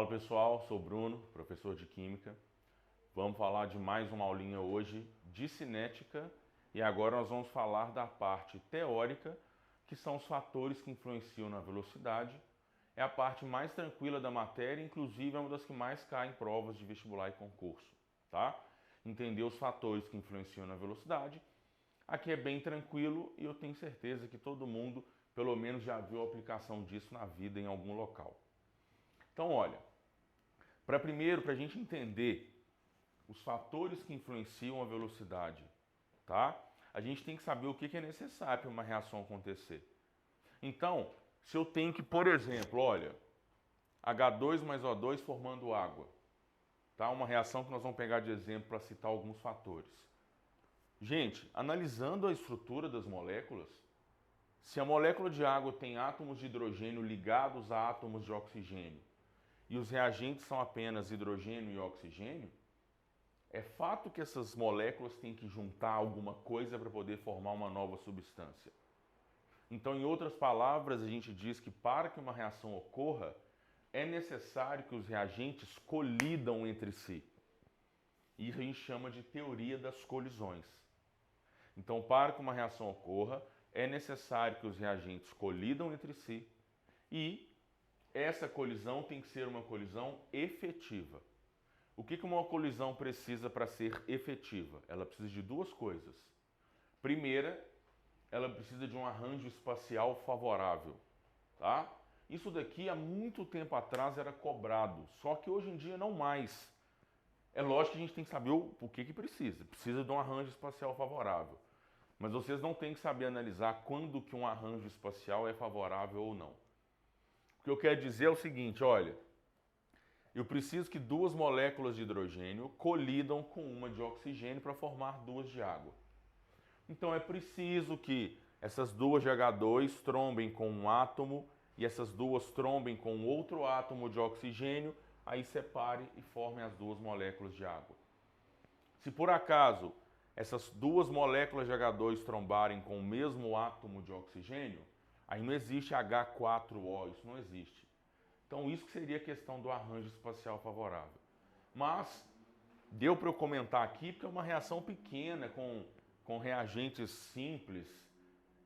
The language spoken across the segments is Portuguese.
Fala pessoal, sou o Bruno, professor de Química. Vamos falar de mais uma aulinha hoje de cinética e agora nós vamos falar da parte teórica, que são os fatores que influenciam na velocidade. É a parte mais tranquila da matéria, inclusive é uma das que mais cai em provas de vestibular e concurso, tá? Entender os fatores que influenciam na velocidade. Aqui é bem tranquilo e eu tenho certeza que todo mundo, pelo menos, já viu a aplicação disso na vida em algum local. Então, olha, para a gente entender os fatores que influenciam a velocidade, tá? A gente tem que saber o que é necessário para uma reação acontecer. Então, se eu tenho que, por exemplo, olha, H2 mais O2 formando água, tá? Uma reação que nós vamos pegar de exemplo para citar alguns fatores. Gente, analisando a estrutura das moléculas, se a molécula de água tem átomos de hidrogênio ligados a átomos de oxigênio e os reagentes são apenas hidrogênio e oxigênio, é fato que essas moléculas têm que juntar alguma coisa para poder formar uma nova substância. Então, em outras palavras, a gente diz que para que uma reação ocorra, é necessário que os reagentes colidam entre si. Isso a gente chama de teoria das colisões. Então, para que uma reação ocorra, é necessário que os reagentes colidam entre si e essa colisão tem que ser uma colisão efetiva. O que uma colisão precisa para ser efetiva? Ela precisa de duas coisas. Primeira, ela precisa de um arranjo espacial favorável, tá? Isso daqui há muito tempo atrás era cobrado, só que hoje em dia não mais. É lógico que a gente tem que saber o que precisa. Precisa de um arranjo espacial favorável. Mas vocês não têm que saber analisar quando que um arranjo espacial é favorável ou não. O que eu quero dizer é o seguinte, olha, eu preciso que duas moléculas de hidrogênio colidam com uma de oxigênio para formar duas de água. Então é preciso que essas duas de H2 trombem com um átomo e essas duas trombem com outro átomo de oxigênio, aí separe e formem as duas moléculas de água. Se por acaso essas duas moléculas de H2 trombarem com o mesmo átomo de oxigênio, aí não existe H4O, isso não existe. Então isso que seria a questão do arranjo espacial favorável. Mas deu para eu comentar aqui porque é uma reação pequena com reagentes simples.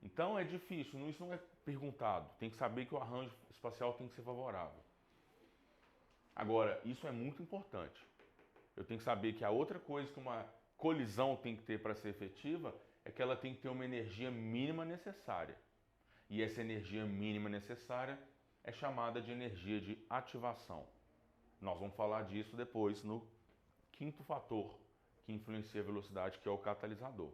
Então é difícil, isso não é perguntado. Tem que saber que o arranjo espacial tem que ser favorável. Agora, isso é muito importante. Eu tenho que saber que a outra coisa que uma colisão tem que ter para ser efetiva é que ela tem que ter uma energia mínima necessária. E essa energia mínima necessária é chamada de energia de ativação. Nós vamos falar disso depois no quinto fator que influencia a velocidade, que é o catalisador.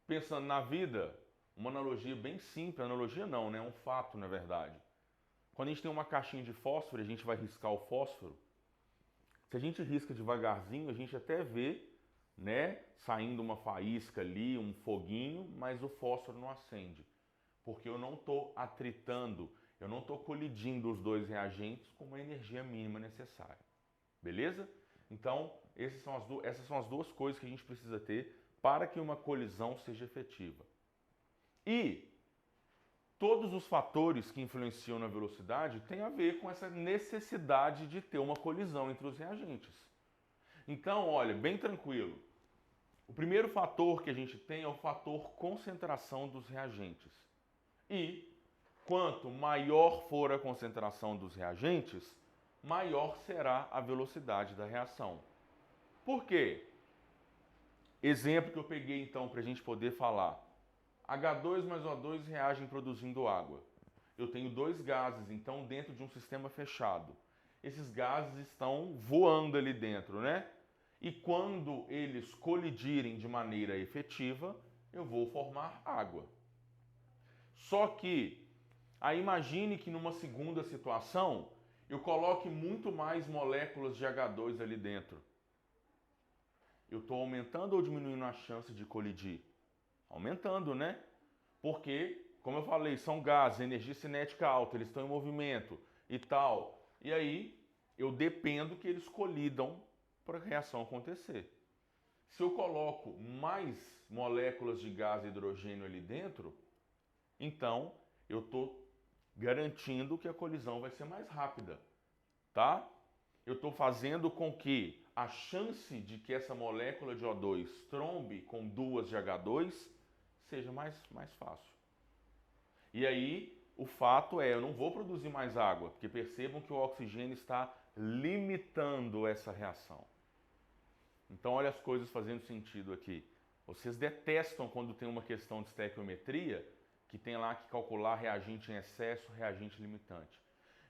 Pensando na vida, uma analogia bem simples, analogia não, né? Um fato, na verdade. Quando a gente tem uma caixinha de fósforo, a gente vai riscar o fósforo. Se a gente risca devagarzinho, a gente até vê, né, saindo uma faísca ali, um foguinho, mas o fósforo não acende. Porque eu não estou atritando, eu não estou colidindo os dois reagentes com uma energia mínima necessária. Beleza? Então, essas são as duas coisas que a gente precisa ter para que uma colisão seja efetiva. E todos os fatores que influenciam na velocidade têm a ver com essa necessidade de ter uma colisão entre os reagentes. Então, olha, bem tranquilo. O primeiro fator que a gente tem é o fator concentração dos reagentes. E quanto maior for a concentração dos reagentes, maior será a velocidade da reação. Por quê? Exemplo que eu peguei então para a gente poder falar. H2 mais O2 reagem produzindo água. Eu tenho dois gases, então, dentro de um sistema fechado. Esses gases estão voando ali dentro, né? E quando eles colidirem de maneira efetiva, eu vou formar água. Só que, aí imagine que numa segunda situação, eu coloque muito mais moléculas de H2 ali dentro. Eu estou aumentando ou diminuindo a chance de colidir? Aumentando, né? Porque, como eu falei, são gases, energia cinética alta, eles estão em movimento e tal. E aí, eu dependo que eles colidam para a reação acontecer. Se eu coloco mais moléculas de gás e hidrogênio ali dentro, então eu estou garantindo que a colisão vai ser mais rápida. tá? Eu estou fazendo com que a chance de que essa molécula de O2 trombe com duas de H2 seja mais fácil. E aí, o fato é, eu não vou produzir mais água, porque percebam que o oxigênio está limitando essa reação. Então, olha as coisas fazendo sentido aqui. Vocês detestam quando tem uma questão de estequiometria, que tem lá que calcular reagente em excesso, reagente limitante.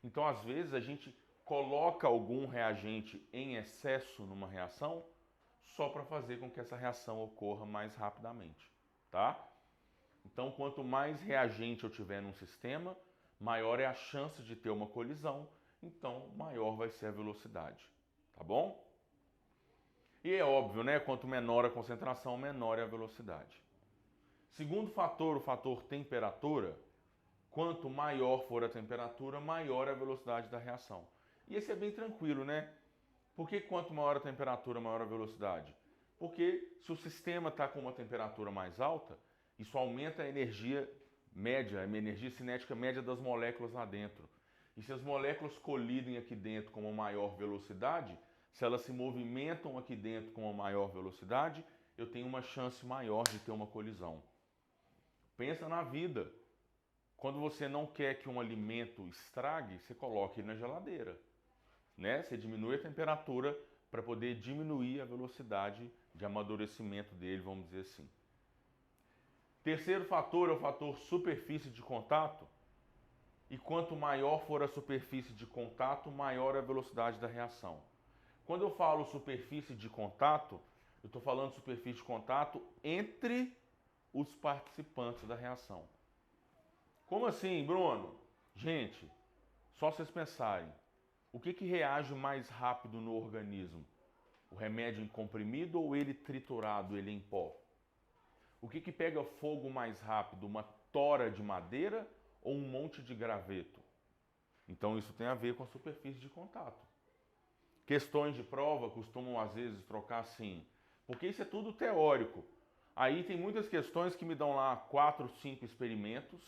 Então, às vezes, a gente coloca algum reagente em excesso numa reação só para fazer com que essa reação ocorra mais rapidamente, tá? Então, quanto mais reagente eu tiver num sistema, maior é a chance de ter uma colisão, então maior vai ser a velocidade, tá bom? E é óbvio, né? Quanto menor a concentração, menor é a velocidade. Segundo fator, o fator temperatura, quanto maior for a temperatura, maior é a velocidade da reação. E esse é bem tranquilo, né? Por que quanto maior a temperatura, maior a velocidade? Porque se o sistema está com uma temperatura mais alta, isso aumenta a energia média, a energia cinética média das moléculas lá dentro. E se as moléculas colidem aqui dentro com uma maior velocidade, se elas se movimentam aqui dentro com uma maior velocidade, eu tenho uma chance maior de ter uma colisão. Pensa na vida. Quando você não quer que um alimento estrague, você coloca ele na geladeira, né? Você diminui a temperatura para poder diminuir a velocidade de amadurecimento dele, vamos dizer assim. Terceiro fator é o fator superfície de contato. E quanto maior for a superfície de contato, maior a velocidade da reação. Quando eu falo superfície de contato, eu estou falando superfície de contato entre os participantes da reação. Como assim, Bruno? Gente, só vocês pensarem. O que reage mais rápido no organismo? O remédio em comprimido ou ele triturado, ele em pó? O que pega fogo mais rápido? Uma tora de madeira ou um monte de graveto? Então isso tem a ver com a superfície de contato. Questões de prova costumam às vezes trocar assim, porque isso é tudo teórico. Aí tem muitas questões que me dão lá 4, 5 experimentos,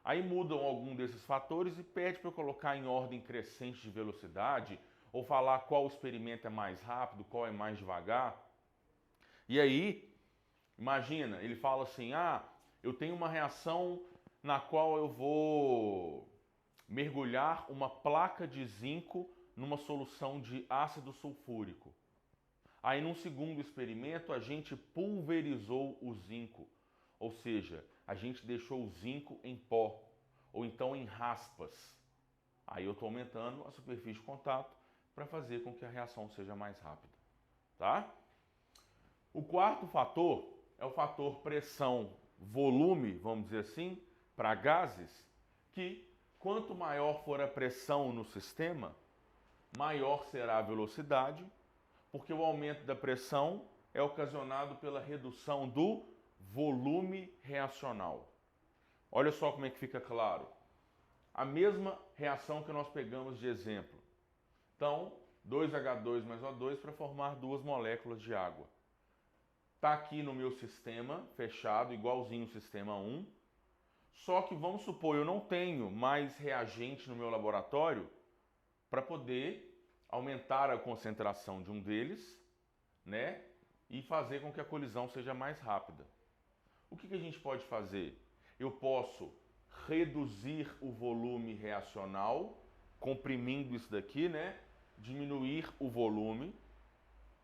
aí mudam algum desses fatores e pede para eu colocar em ordem crescente de velocidade ou falar qual experimento é mais rápido, qual é mais devagar. E aí, imagina, ele fala assim, eu tenho uma reação na qual eu vou mergulhar uma placa de zinco numa solução de ácido sulfúrico. Aí, num segundo experimento, a gente pulverizou o zinco, ou seja, a gente deixou o zinco em pó, ou então em raspas. Aí eu estou aumentando a superfície de contato para fazer com que a reação seja mais rápida, tá? O quarto fator é o fator pressão-volume, vamos dizer assim, para gases, que quanto maior for a pressão no sistema, maior será a velocidade, porque o aumento da pressão é ocasionado pela redução do volume reacional. Olha só como é que fica claro. A mesma reação que nós pegamos de exemplo. Então, 2H2 mais O2 para formar duas moléculas de água. Está aqui no meu sistema fechado, igualzinho o sistema 1. Só que vamos supor, eu não tenho mais reagente no meu laboratório para poder aumentar a concentração de um deles, né? E fazer com que a colisão seja mais rápida. O que a gente pode fazer? Eu posso reduzir o volume reacional, comprimindo isso daqui, né? Diminuir o volume,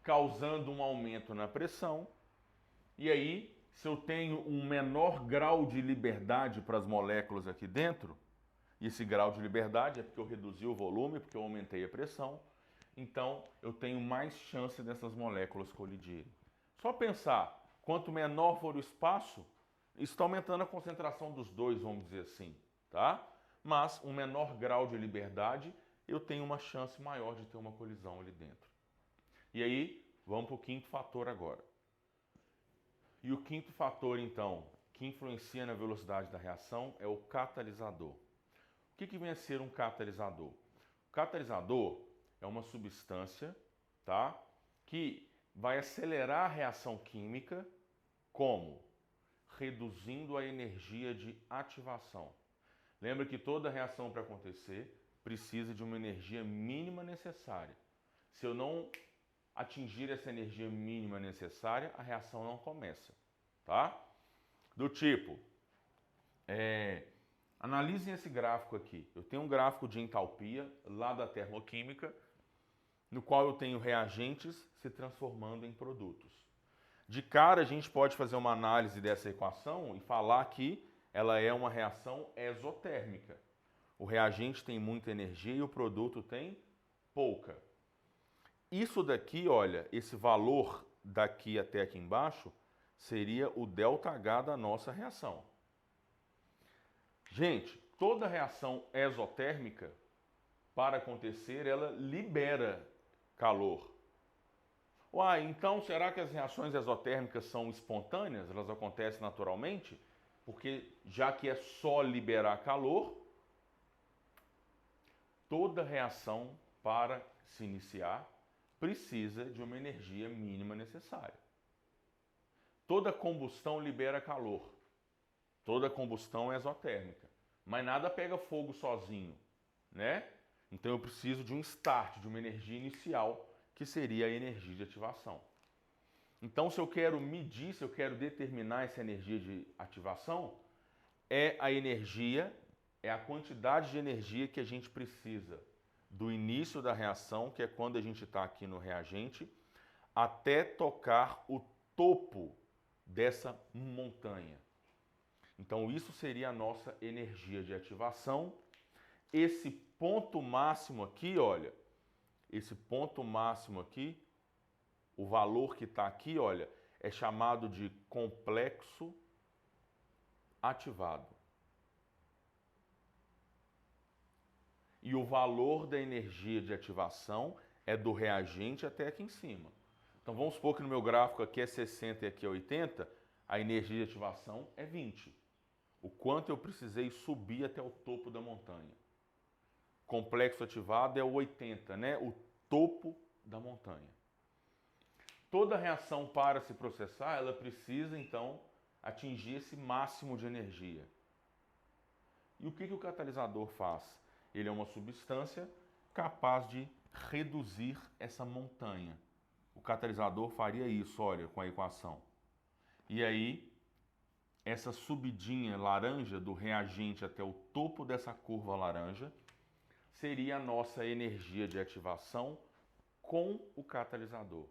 causando um aumento na pressão. E aí, se eu tenho um menor grau de liberdade para as moléculas aqui dentro, e esse grau de liberdade é porque eu reduzi o volume, porque eu aumentei a pressão, então eu tenho mais chance dessas moléculas colidirem. Só pensar, quanto menor for o espaço, isso está aumentando a concentração dos dois, vamos dizer assim, tá? Mas um menor grau de liberdade, eu tenho uma chance maior de ter uma colisão ali dentro. E aí, vamos para o quinto fator agora. E o quinto fator, então, que influencia na velocidade da reação é o catalisador. O que vem a ser um catalisador? O catalisador é uma substância, tá, que vai acelerar a reação química, como? Reduzindo a energia de ativação. Lembra que toda reação para acontecer precisa de uma energia mínima necessária. Se eu não atingir essa energia mínima necessária, a reação não começa, tá? Do tipo, analisem esse gráfico aqui. Eu tenho um gráfico de entalpia lá da termoquímica, no qual eu tenho reagentes se transformando em produtos. De cara, a gente pode fazer uma análise dessa equação e falar que ela é uma reação exotérmica. O reagente tem muita energia e o produto tem pouca. Isso daqui, olha, esse valor daqui até aqui embaixo seria o ΔH da nossa reação. Gente, toda reação exotérmica, para acontecer, ela libera calor. Uai, então será que as reações exotérmicas são espontâneas? Elas acontecem naturalmente? Porque já que é só liberar calor, toda reação para se iniciar precisa de uma energia mínima necessária. Toda combustão libera calor. Toda combustão é exotérmica. Mas nada pega fogo sozinho, né? Então eu preciso de um start, de uma energia inicial, que seria a energia de ativação. Então, se eu quero medir, se eu quero determinar essa energia de ativação, é a quantidade de energia que a gente precisa do início da reação, que é quando a gente está aqui no reagente, até tocar o topo dessa montanha. Então, isso seria a nossa energia de ativação. Esse ponto máximo aqui, olha, esse ponto máximo aqui, o valor que está aqui, olha, é chamado de complexo ativado. E o valor da energia de ativação é do reagente até aqui em cima. Então vamos supor que no meu gráfico aqui é 60 e aqui é 80, a energia de ativação é 20. O quanto eu precisei subir até o topo da montanha. Complexo ativado é o 80, né? O topo da montanha. Toda reação para se processar, ela precisa então atingir esse máximo de energia. E o que o catalisador faz? Ele é uma substância capaz de reduzir essa montanha. O catalisador faria isso, olha, com a equação. E aí, essa subidinha laranja do reagente até o topo dessa curva laranja seria a nossa energia de ativação com o catalisador.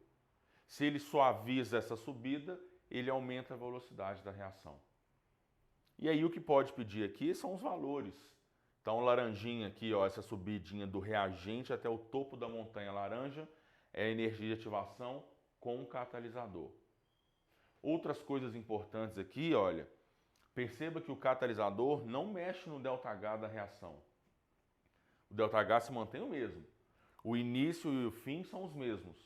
Se ele suaviza essa subida, ele aumenta a velocidade da reação. E aí o que pode pedir aqui são os valores. Então, laranjinha aqui, ó, essa subidinha do reagente até o topo da montanha laranja é a energia de ativação com o catalisador. Outras coisas importantes aqui, olha, perceba que o catalisador não mexe no ΔH da reação. O ΔH se mantém o mesmo. O início e o fim são os mesmos.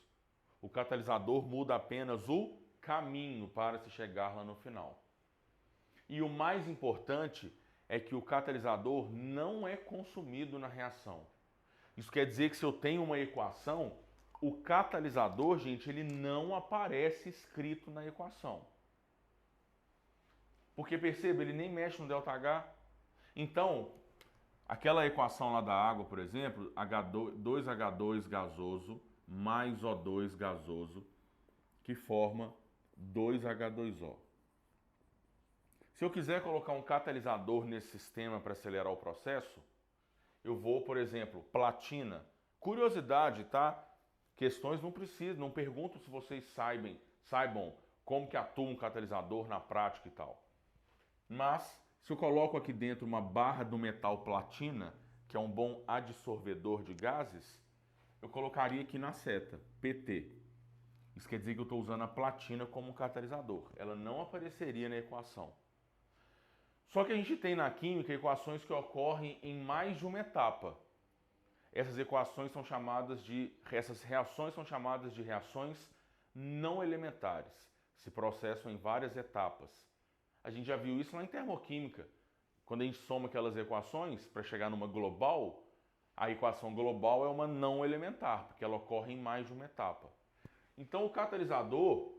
O catalisador muda apenas o caminho para se chegar lá no final. E o mais importante é que o catalisador não é consumido na reação. Isso quer dizer que se eu tenho uma equação, o catalisador, gente, ele não aparece escrito na equação. Porque perceba, ele nem mexe no ΔH. Então, aquela equação lá da água, por exemplo, 2H2 gasoso mais O2 gasoso, que forma 2H2O. Se eu quiser colocar um catalisador nesse sistema para acelerar o processo, eu vou, por exemplo, platina. Curiosidade, tá? Questões não pergunto se vocês saibam como que atua um catalisador na prática e tal. Mas, se eu coloco aqui dentro uma barra do metal platina, que é um bom adsorvedor de gases, eu colocaria aqui na seta, PT. Isso quer dizer que eu estou usando a platina como catalisador. Ela não apareceria na equação. Só que a gente tem na química equações que ocorrem em mais de uma etapa. Essas reações são chamadas de reações não elementares. Se processam em várias etapas. A gente já viu isso lá em termoquímica. Quando a gente soma aquelas equações para chegar numa global, a equação global é uma não elementar, porque ela ocorre em mais de uma etapa. Então o catalisador,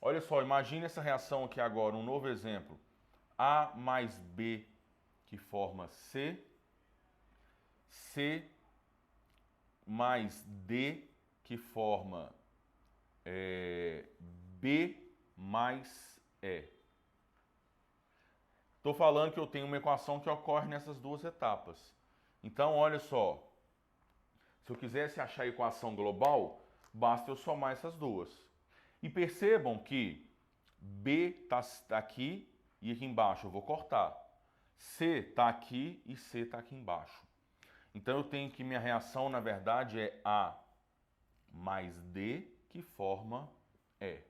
olha só, imagine essa reação aqui agora, um novo exemplo. A mais B que forma C, C mais D, que forma B mais E. Estou falando que eu tenho uma equação que ocorre nessas duas etapas. Então, olha só. Se eu quisesse achar a equação global, basta eu somar essas duas. E percebam que B está aqui e aqui embaixo eu vou cortar. C está aqui e C está aqui embaixo. Então eu tenho que minha reação, na verdade, é A mais D, que forma E.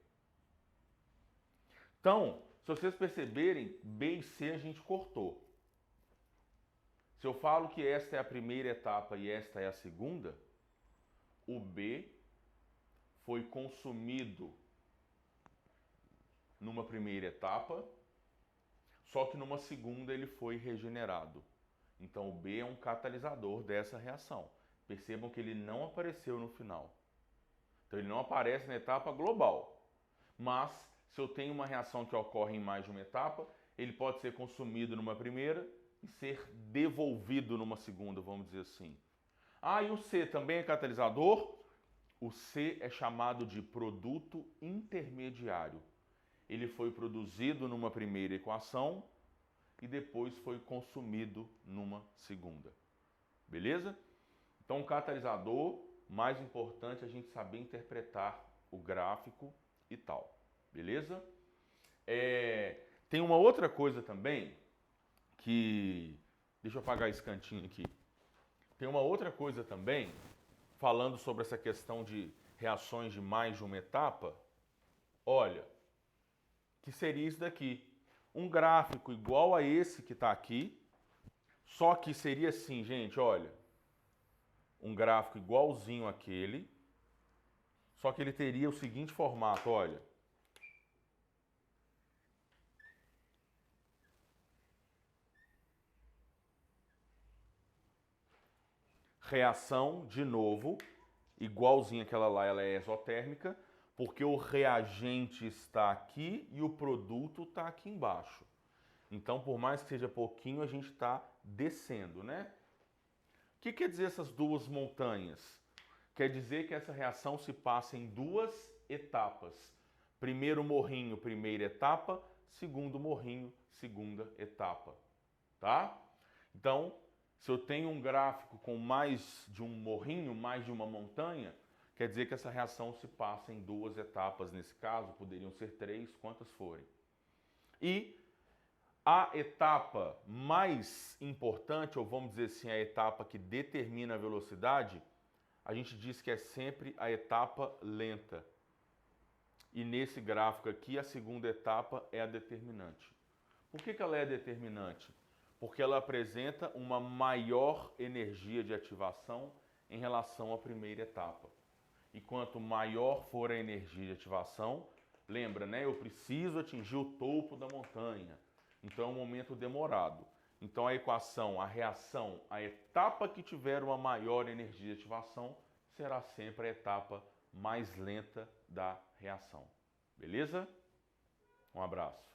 Então, se vocês perceberem, B e C a gente cortou. Se eu falo que esta é a primeira etapa e esta é a segunda, o B foi consumido numa primeira etapa, só que numa segunda ele foi regenerado. Então o B é um catalisador dessa reação. Percebam que ele não apareceu no final. Então ele não aparece na etapa global. Mas se eu tenho uma reação que ocorre em mais de uma etapa, ele pode ser consumido numa primeira e ser devolvido numa segunda, vamos dizer assim. Ah, e o C também é catalisador? O C é chamado de produto intermediário. Ele foi produzido numa primeira equação e depois foi consumido numa segunda. Beleza? Então, o catalisador, mais importante é a gente saber interpretar o gráfico e tal. Beleza? Tem uma outra coisa também que... Deixa eu apagar esse cantinho aqui. Tem uma outra coisa também, falando sobre essa questão de reações de mais de uma etapa. Olha, que seria isso daqui. Um gráfico igual a esse que está aqui, só que seria assim, gente, olha. Um gráfico igualzinho àquele, só que ele teria o seguinte formato, olha. Reação, de novo, igualzinha àquela lá, ela é exotérmica, porque o reagente está aqui e o produto está aqui embaixo. Então, por mais que seja pouquinho, a gente está descendo, né? O que quer dizer essas duas montanhas? Quer dizer que essa reação se passa em duas etapas. Primeiro morrinho, primeira etapa. Segundo morrinho, segunda etapa. Tá? Então, se eu tenho um gráfico com mais de um morrinho, mais de uma montanha, quer dizer que essa reação se passa em duas etapas. Nesse caso, poderiam ser três, quantas forem. E a etapa mais importante, ou vamos dizer assim, a etapa que determina a velocidade, a gente diz que é sempre a etapa lenta. E nesse gráfico aqui, a segunda etapa é a determinante. Por que ela é determinante? Porque ela apresenta uma maior energia de ativação em relação à primeira etapa. E quanto maior for a energia de ativação, lembra, né? Eu preciso atingir o topo da montanha. Então é um momento demorado. Então a equação, a reação, a etapa que tiver uma maior energia de ativação será sempre a etapa mais lenta da reação. Beleza? Um abraço.